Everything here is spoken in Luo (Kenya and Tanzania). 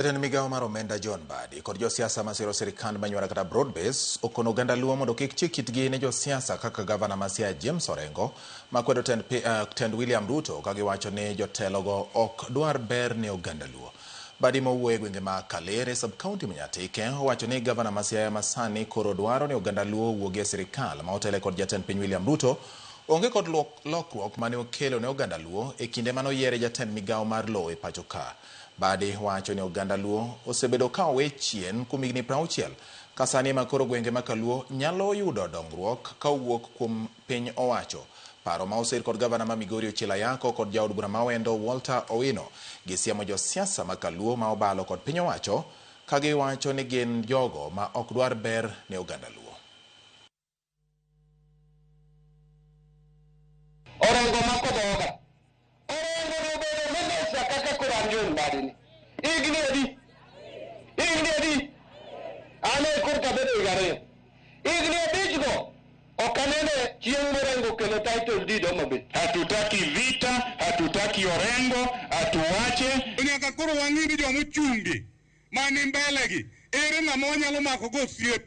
Jatend migao mar omenda John Mbadi kod josiasa masiro sirkand manywara kata broadbase okono oganda luo mondo kik chik itgi ne josiasa kaka gavana ma Siaya James Orengo makwedo tend William Ruto ka giwacho ni jotelogo ok dwar ber ne oganda luo. Mbadi mowuoyo e gwenge ma Kalere sub-county Nyatike owacho ni gavana ma Siaya masani koro dwaro ni oganda luo wuogi e sirkal ma otele kod jatend piny William Ruto onge kod lokruok mane okelo ne oganda luo e kinde mano yiere jatend migao mar lowo e pacho ka. Mbadi wacho ni oganda luo osebedo ka owe chien kuom higni 60 ka sani makoro gwenge ma Kaluo nyalo yudo dongruok ka owuok kuom piny owacho. Paro ma osir kod gavana ma Migori Ochieng Ayako kod jaod bura ma Wendo Walter Owino gisiemo josiasa ma Kaluo ma obalo kod piny owacho ka giwacho ni gin jogo ma ok dwar ber ne oganda luo. Orengo makodoga. Orengo robedo meneja kaka kuranjon badini. Igni edi. Ane kurta bedo igare. Igni edichgo. Okanene chieng Orengo kelo title deed omabe. Hatutaki vita, hatutaki Orengo, atuwache. Nyaka koro wang'ini jomochungi mani mbelegi. Ere ng'ama wanyalo mako go osiep.